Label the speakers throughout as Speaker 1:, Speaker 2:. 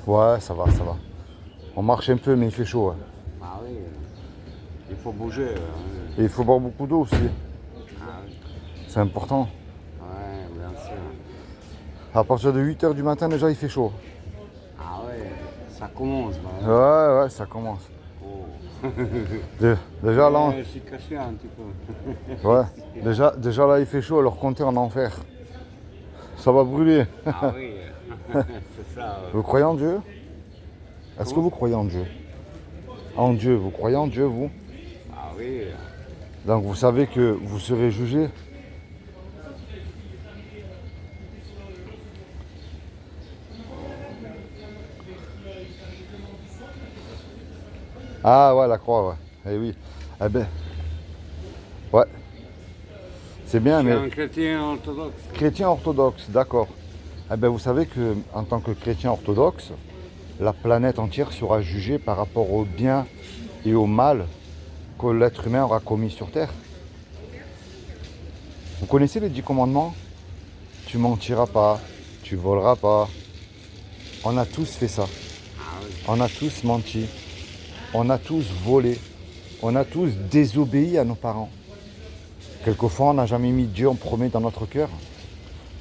Speaker 1: Ouais, ça va, ça va. On marche un peu, mais il fait chaud. Ouais.
Speaker 2: Ah oui, il faut bouger.
Speaker 1: Et il faut boire beaucoup d'eau aussi.
Speaker 2: Ah oui,
Speaker 1: C'est important.
Speaker 2: ouais, bien sûr.
Speaker 1: À partir de 8 heures du matin, déjà, il fait chaud.
Speaker 2: Ah oui, ça commence. Bah,
Speaker 1: Ouais, ouais, ça commence.
Speaker 2: oh.
Speaker 1: Déjà, là,
Speaker 2: Je suis caché un petit peu.
Speaker 1: ouais. Déjà, là, il fait chaud, alors comptez en enfer. Ça va brûler.
Speaker 2: Ah oui, c'est ça.
Speaker 1: Vous croyez en Dieu? Est-ce que
Speaker 2: Comment?
Speaker 1: vous croyez en Dieu? En Dieu, vous croyez en Dieu, vous?
Speaker 2: Ah oui,
Speaker 1: Donc, vous savez que vous serez jugé? Ah, ouais, la croix, ouais. Eh oui. Eh ben, ouais. C'est
Speaker 2: je
Speaker 1: bien,
Speaker 2: suis
Speaker 1: mais
Speaker 2: un chrétien orthodoxe.
Speaker 1: chrétien orthodoxe, d'accord. Eh ben, vous savez que en tant que chrétien orthodoxe, la planète entière sera jugée par rapport au bien et au mal que l'être humain aura commis sur Terre. Vous connaissez les 10 commandements? Tu mentiras pas, tu voleras pas. On a tous fait ça.
Speaker 2: Ah oui,
Speaker 1: On a tous menti. On a tous volé. On a tous désobéi à nos parents. Quelquefois, on n'a jamais mis Dieu en premier dans notre cœur.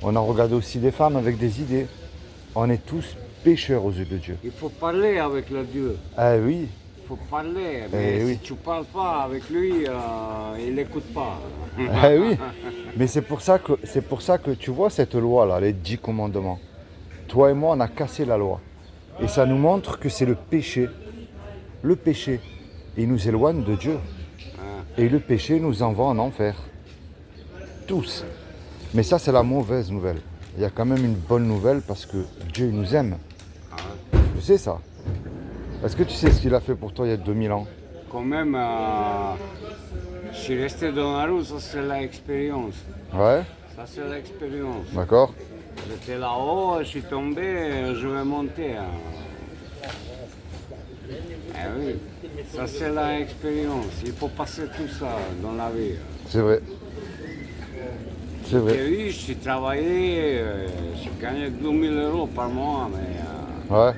Speaker 1: On a regardé aussi des femmes avec des idées. On est tous pécheurs aux yeux de Dieu.
Speaker 2: il faut parler avec le Dieu.
Speaker 1: Eh oui,
Speaker 2: Il faut parler, mais si
Speaker 1: oui.
Speaker 2: tu parles pas avec lui, il n'écoute pas.
Speaker 1: Eh oui. Mais c'est pour ça que tu vois cette loi-là, les 10 commandements. Toi et moi, on a cassé la loi. Et ça nous montre que c'est le péché. Le péché. Il nous éloigne de Dieu. Et le péché nous envoie en enfer. Tous. Mais ça, c'est la mauvaise nouvelle. Il y a quand même une bonne nouvelle parce que Dieu il nous aime. Tu sais ça? Est-ce que tu sais ce qu'il a fait pour toi il y a 2000 ans?
Speaker 2: Quand même, je suis resté dans la rue, ça c'est l'expérience.
Speaker 1: Ouais,
Speaker 2: Ça c'est l'expérience.
Speaker 1: d'accord.
Speaker 2: J'étais là-haut, je suis tombé, je vais monter. Eh oui, ça c'est l'expérience. Il faut passer tout ça dans la vie.
Speaker 1: C'est vrai. C'est
Speaker 2: J'étais
Speaker 1: vrai.
Speaker 2: riche, j'ai travaillé, j'ai gagné 2000 euros par mois, mais
Speaker 1: Ouais.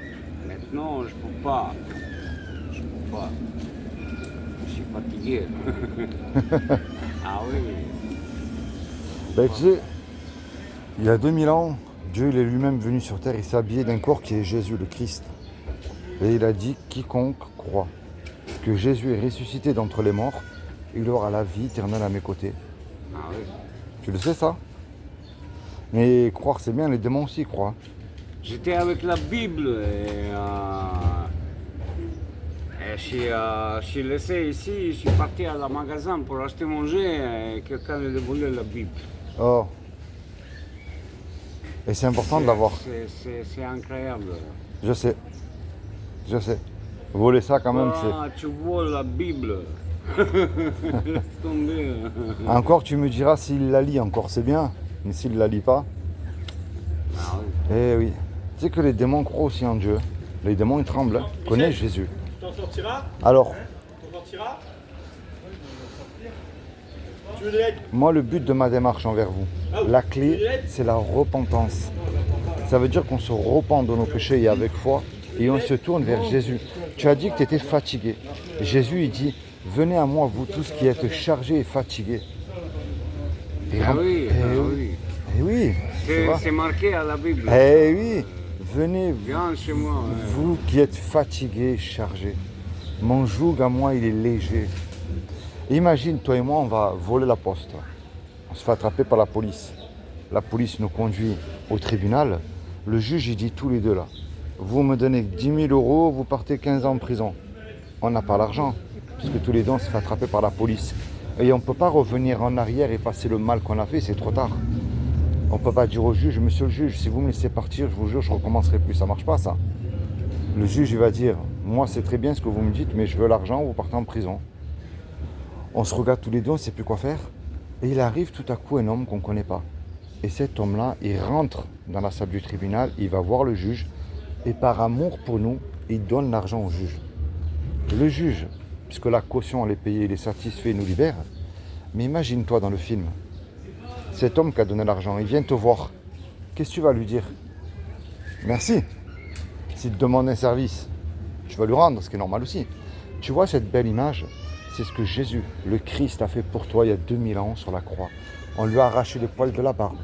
Speaker 2: maintenant je peux pas. Je peux pas. Je suis fatigué. Ah oui.
Speaker 1: Ben, tu sais, il y a 2000 ans, Dieu il est lui-même venu sur terre. Il s'est habillé d'un corps qui est Jésus, le Christ. Et il a dit, quiconque croit que Jésus est ressuscité d'entre les morts, il aura la vie éternelle à mes côtés.
Speaker 2: Ah oui.
Speaker 1: Tu le sais ça? Mais croire c'est bien, les démons aussi croient.
Speaker 2: J'étais avec la Bible et je suis laissé ici, je suis parti à la magasin pour acheter manger et quelqu'un a volé la Bible.
Speaker 1: Oh. Et c'est important de l'avoir.
Speaker 2: C'est incroyable.
Speaker 1: Je sais. Je sais. Voler ça quand même, c'est...
Speaker 2: Ah, tu voles la Bible. Laisse tomber.
Speaker 1: Encore tu me diras s'il la lit encore, c'est bien. Mais s'il la lit pas,
Speaker 2: Ah oui.
Speaker 1: eh oui. Tu sais que les démons croient aussi en Dieu. Les démons ils tremblent. Connais Jésus.
Speaker 3: Tu t'en sortiras?
Speaker 1: Alors,
Speaker 3: Tu t'en sortiras? Tu veux de l'aide?
Speaker 1: moi le but de ma démarche envers vous, la clé c'est la repentance. Ça veut dire qu'on se repent de nos péchés et avec foi et on se tourne vers Jésus. Tu as dit que tu étais fatigué. Jésus il dit, venez à moi vous tous qui êtes chargés et fatigués. Et
Speaker 2: Ah oui,
Speaker 1: eh
Speaker 2: ah
Speaker 1: oui.
Speaker 2: oui.
Speaker 1: Eh oui, tu vois.
Speaker 2: C'est marqué à la Bible.
Speaker 1: Eh oui, venez
Speaker 2: Viens chez moi. Ouais.
Speaker 1: vous qui êtes fatigués, chargés. Mon joug à moi il est léger. Imagine, toi et moi, on va voler la poste. On se fait attraper par la police. La police nous conduit au tribunal. Le juge, il dit tous les deux là, vous me donnez 10 000 euros, vous partez 15 ans en prison. On n'a pas l'argent, puisque tous les deux, on se fait attraper par la police. Et on ne peut pas revenir en arrière et effacer le mal qu'on a fait, c'est trop tard. On ne peut pas dire au juge, monsieur le juge, si vous me laissez partir, je vous jure, je ne recommencerai plus. Ça ne marche pas, ça. Le juge, il va dire, moi, c'est très bien ce que vous me dites, mais je veux l'argent, vous partez en prison. On se regarde tous les deux, on ne sait plus quoi faire. Et il arrive tout à coup un homme qu'on ne connaît pas. Et cet homme-là, il rentre dans la salle du tribunal, il va voir le juge, et par amour pour nous, il donne l'argent au juge. Le juge, puisque la caution, elle est payée, il est satisfait, il nous libère. Mais imagine-toi dans le film, cet homme qui a donné l'argent, il vient te voir. Qu'est-ce que tu vas lui dire? Merci. S'il te demande un service, tu vas lui rendre, ce qui est normal aussi. Tu vois cette belle image, c'est ce que Jésus, le Christ, a fait pour toi il y a 2000 ans sur la croix. On lui a arraché les poils de la barbe.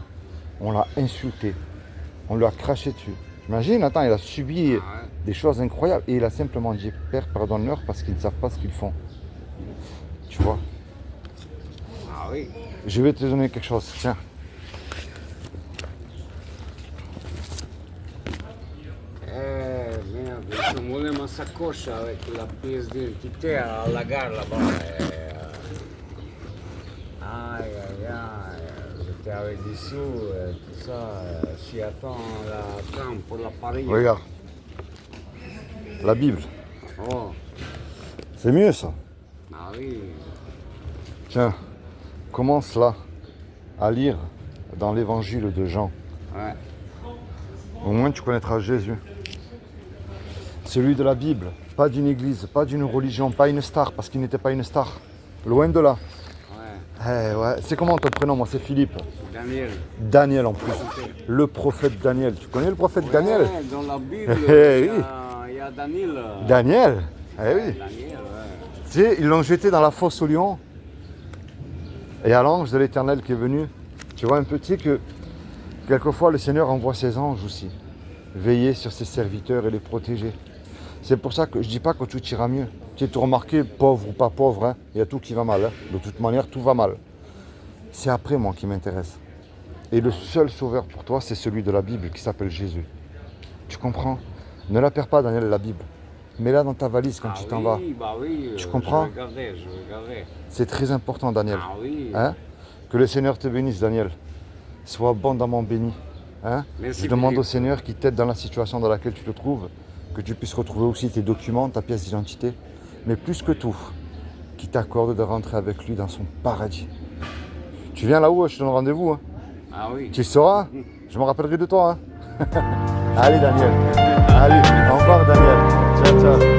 Speaker 1: On l'a insulté. On lui a craché dessus. T'imagines, attends, il a subi des choses incroyables. Et il a simplement dit, Père, pardonne-leur parce qu'ils ne savent pas ce qu'ils font. Tu vois.
Speaker 2: Ah oui.
Speaker 1: Je vais te donner quelque chose, tiens.
Speaker 2: Merde, je me voulais ma sacoche avec la pièce d'identité à la gare là-bas. Aïe, aïe, aïe. J'étais avec des sous, tout ça. J'y attends la tram pour la Paris.
Speaker 1: Regarde. La Bible.
Speaker 2: Oh,
Speaker 1: C'est mieux ça.
Speaker 2: ah oui.
Speaker 1: Tiens, commence là à lire dans l'évangile de Jean.
Speaker 2: Ouais.
Speaker 1: Au moins tu connaîtras Jésus. Celui de la Bible, pas d'une église, pas d'une religion, pas une star, parce qu'il n'était pas une star. Loin de là.
Speaker 2: Ouais.
Speaker 1: Ouais. C'est comment ton prénom? Moi c'est Philippe.
Speaker 2: Daniel.
Speaker 1: Daniel en plus. Le prophète Daniel. Tu connais le prophète Daniel?
Speaker 2: Ouais, dans la Bible,
Speaker 1: Eh
Speaker 2: il y a Daniel.
Speaker 1: Daniel? Eh oui.
Speaker 2: Daniel, ouais.
Speaker 1: Tu sais, ils l'ont jeté dans la fosse au lion. Et à l'ange de l'Éternel qui est venu, tu vois un peu, tu sais que quelquefois le Seigneur envoie ses anges aussi, veiller sur ses serviteurs et les protéger. C'est pour ça que je ne dis pas que tout ira mieux. Tu as tout remarqué, pauvre ou pas pauvre, hein, il y a tout qui va mal. Hein. De toute manière, tout va mal. C'est après moi qui m'intéresse. Et le seul sauveur pour toi, c'est celui de la Bible qui s'appelle Jésus. Tu comprends? Ne la perds pas, Daniel, la Bible. Mets-la dans ta valise quand tu t'en vas.
Speaker 2: Bah oui,
Speaker 1: Tu comprends?
Speaker 2: Je regarderai.
Speaker 1: C'est très important, Daniel.
Speaker 2: Ah oui.
Speaker 1: Hein? Que le Seigneur te bénisse, Daniel. Sois abondamment béni. Hein?
Speaker 2: Merci,
Speaker 1: Je demande
Speaker 2: Philippe.
Speaker 1: au Seigneur qui t'aide dans la situation dans laquelle tu te trouves, que tu puisses retrouver aussi tes documents, ta pièce d'identité, mais plus que tout, qui t'accorde de rentrer avec lui dans son paradis. Tu viens là-haut, je te donne rendez-vous. Hein?
Speaker 2: Ah oui.
Speaker 1: Tu le sauras, je me rappellerai de toi. Hein? Allez, Daniel. Allez, au revoir, Daniel. Ciao, ciao.